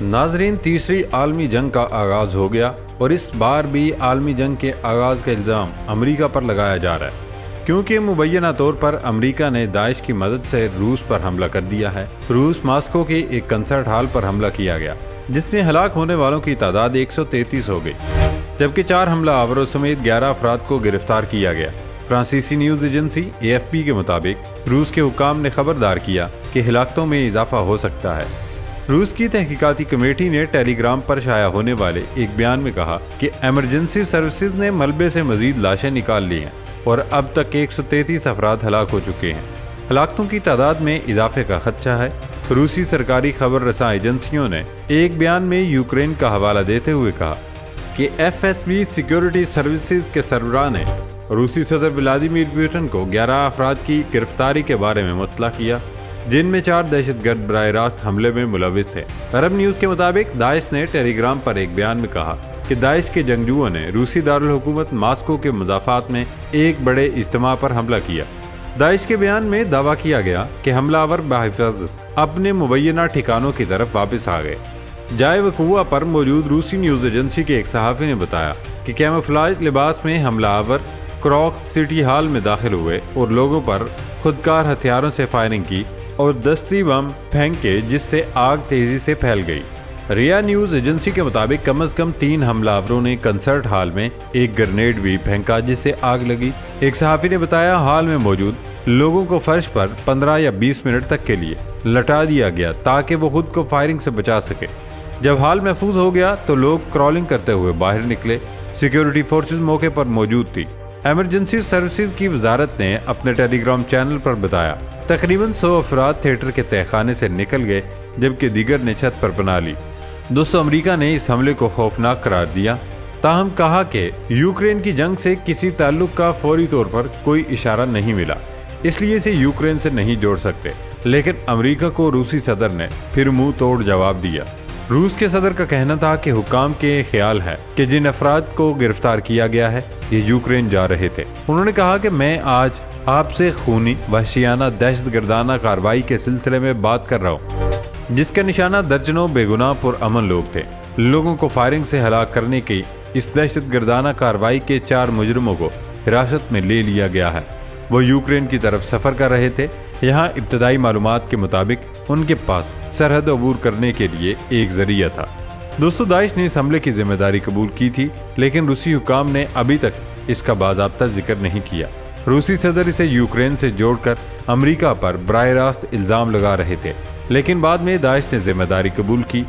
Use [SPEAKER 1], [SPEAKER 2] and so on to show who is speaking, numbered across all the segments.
[SPEAKER 1] ناظرین، تیسری عالمی جنگ کا آغاز ہو گیا اور اس بار بھی عالمی جنگ کے آغاز کا الزام امریکہ پر لگایا جا رہا ہے، کیونکہ مبینہ طور پر امریکہ نے داعش کی مدد سے روس پر حملہ کر دیا ہے۔ روس ماسکو کے ایک کنسرٹ ہال پر حملہ کیا گیا جس میں ہلاک ہونے والوں کی تعداد 133 ہو گئی، جبکہ 4 حملہ آوروں سمیت 11 افراد کو گرفتار کیا گیا۔ فرانسیسی نیوز ایجنسی AFP کے مطابق روس کے حکام نے خبردار کیا کہ ہلاکتوں میں اضافہ ہو سکتا ہے۔ روس کی تحقیقاتی کمیٹی نے ٹیلی گرام پر شائع ہونے والے ایک بیان میں کہا کہ ایمرجنسی سروسز نے ملبے سے مزید لاشیں نکال لی ہیں اور اب تک 133 افراد ہلاک ہو چکے ہیں۔ ہلاکتوں کی تعداد میں اضافے کا خدشہ ہے۔ روسی سرکاری خبر رساں ایجنسیوں نے ایک بیان میں یوکرین کا حوالہ دیتے ہوئے کہا کہ FSB سیکیورٹی سروسز کے سربراہ نے روسی صدر ولادیمیر پوٹن کو 11 افراد کی گرفتاری کے بارے میں مطلع کیا، جن میں 4 دہشت گرد براہ راست حملے میں ملوث تھے۔ عرب نیوز کے مطابق داعش نے ٹیلی گرام پر ایک بیان میں کہا کہ داعش کے جنگجوؤں نے روسی دارالحکومت ماسکو کے مضافات میں ایک بڑے اجتماع پر حملہ کیا۔ داعش کے بیان میں دعویٰ کیا گیا کہ حملہ آور بحفاظت اپنے مبینہ ٹھکانوں کی طرف واپس آ گئے۔ جائے وقوع پر موجود روسی نیوز ایجنسی کے ایک صحافی نے بتایا کہ کیموفلاج لباس میں حملہ آور کراک سٹی ہال میں داخل ہوئے اور لوگوں پر خودکار ہتھیاروں سے فائرنگ کی اور دستی بم پھینکے، جس سے آگ تیزی سے پھیل گئی۔ ریا نیوز ایجنسی کے مطابق کم از کم 3 حملہ آوروں نے کنسرٹ ہال میں ایک گرنیڈ بھی پھینکا جس سے آگ لگی۔ ایک صحافی نے بتایا ہال میں موجود لوگوں کو فرش پر 15 یا 20 منٹ تک کے لیے لٹا دیا گیا تاکہ وہ خود کو فائرنگ سے بچا سکے۔ جب حال محفوظ ہو گیا تو لوگ کرالنگ کرتے ہوئے باہر نکلے۔ سیکیورٹی فورسز موقع پر موجود تھی۔ ایمرجنسی سروسز کی وزارت نے اپنے ٹیلی گرام چینل پر بتایا تقریباً 100 افراد تھیٹر کے تہہ خانے سے نکل گئے، جبکہ دیگر نے چھت پر پناہ لی۔ دوستو، امریکہ نے اس حملے کو خوفناک قرار دیا، تاہم کہا کہ یوکرین کی جنگ سے کسی تعلق کا فوری طور پر کوئی اشارہ نہیں ملا، اس لیے اسے یوکرین سے نہیں جوڑ سکتے۔ لیکن امریکہ کو روسی صدر نے پھر منہ توڑ جواب دیا۔ روس کے صدر کا کہنا تھا کہ حکام کے خیال ہے کہ جن افراد کو گرفتار کیا گیا ہے یہ یوکرین جا رہے تھے۔ انہوں نے کہا کہ میں آج آپ سے خونی وحشیانہ دہشت گردانہ کارروائی کے سلسلے میں بات کر رہا ہوں، جس کا نشانہ درجنوں بے گناہ پرامن لوگ تھے۔ لوگوں کو فائرنگ سے ہلاک کرنے کی اس دہشت گردانہ کارروائی کے 4 مجرموں کو حراست میں لے لیا گیا ہے۔ وہ یوکرین کی طرف سفر کر رہے تھے۔ یہاں ابتدائی معلومات کے مطابق ان کے پاس سرحد عبور کرنے کے لیے ایک ذریعہ تھا۔ دوستو، داعش نے اس حملے کی ذمہ داری قبول کی تھی، لیکن روسی حکام نے ابھی تک اس کا باضابطہ ذکر نہیں کیا۔ روسی صدر اسے یوکرین سے جوڑ کر امریکہ پر براہ راست الزام لگا رہے تھے، لیکن بعد میں داعش نے ذمہ داری قبول کی۔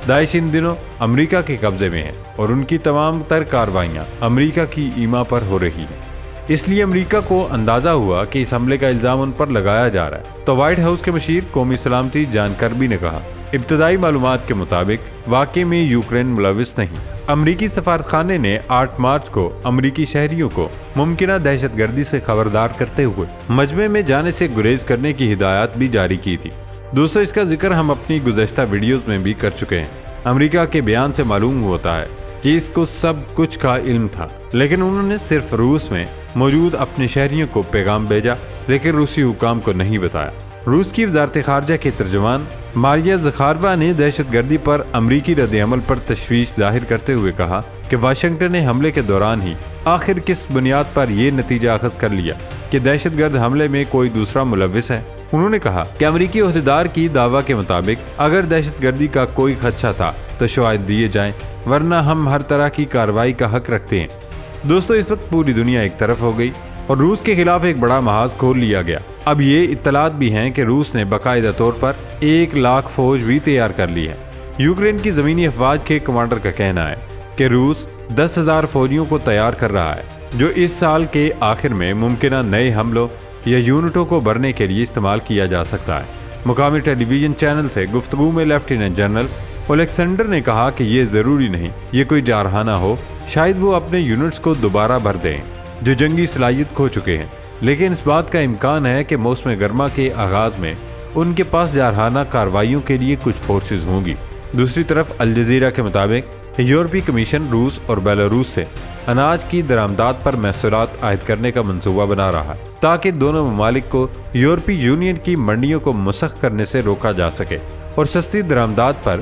[SPEAKER 1] داعش ان دنوں امریکہ کے قبضے میں ہے اور ان کی تمام تر کارروائیاں امریکہ کی ایما پر ہو رہی ہیں۔ اس لیے امریکہ کو اندازہ ہوا کہ اس حملے کا الزام ان پر لگایا جا رہا ہے، تو وائٹ ہاؤس کے مشیر قومی سلامتی جان کربی نے کہا ابتدائی معلومات کے مطابق واقعے میں یوکرین ملوث نہیں۔ امریکی سفارتخانے نے 8 مارچ کو امریکی شہریوں کو ممکنہ دہشت گردی سے خبردار کرتے ہوئے مجمع میں جانے سے گریز کرنے کی ہدایات بھی جاری کی تھی۔ دوستو، اس کا ذکر ہم اپنی گزشتہ ویڈیوز میں بھی کر چکے ہیں۔ امریکہ کے بیان سے معلوم ہوتا ہے کہ اس کو سب کچھ کا علم تھا، لیکن انہوں نے صرف روس میں موجود اپنے شہریوں کو پیغام بھیجا، لیکن روسی حکام کو نہیں بتایا۔ روس کی وزارت خارجہ کے ترجمان ماریا زخاروا نے دہشت گردی پر امریکی رد عمل پر تشویش ظاہر کرتے ہوئے کہا کہ واشنگٹن نے حملے کے دوران ہی آخر کس بنیاد پر یہ نتیجہ اخذ کر لیا کہ دہشت گرد حملے میں کوئی دوسرا ملوث ہے۔ انہوں نے کہا کہ امریکی عہدیدار کی دعویٰ کے مطابق اگر دہشت گردی کا کوئی خدشہ تھا تو شواہد دیے جائیں، ورنہ ہم ہر طرح کی کارروائی کا حق رکھتے ہیں۔ دوستو، اس وقت پوری دنیا ایک طرف ہو گئی اور روس کے خلاف ایک بڑا محاذ کھول لیا گیا۔ اب یہ اطلاعات بھی ہیں کہ روس نے باقاعدہ طور پر 1 لاکھ فوج بھی تیار کر لی ہے۔ یوکرین کی زمینی افواج کے کمانڈر کا کہنا ہے کہ روس 10,000 فوجیوں کو تیار کر رہا ہے، جو اس سال کے آخر میں ممکنہ نئے حملوں یا یونٹوں کو بھرنے کے لیے استعمال کیا جا سکتا ہے۔ مقامی ٹیلی ویژن چینل سے گفتگو میں لیفٹیننٹ جنرل اولیکسینڈر نے کہا کہ یہ ضروری نہیں یہ کوئی جارحانہ ہو، شاید وہ اپنے یونٹس کو دوبارہ بھر دیں جو جنگی صلاحیت کھو چکے ہیں، لیکن اس بات کا امکان ہے کہ موسم گرما کے آغاز میں ان کے پاس جارحانہ کارروائیوں کے لیے کچھ فورسز ہوں گی۔ دوسری طرف الجزیرہ کے مطابق یورپی کمیشن روس اور بیلاروس سے اناج کی درآمدات پر محصولات عائد کرنے کا منصوبہ بنا رہا ہے تاکہ دونوں ممالک کو یورپی یونین کی منڈیوں کو مسخ کرنے سے روکا جا سکے اور سستی درآمدات پر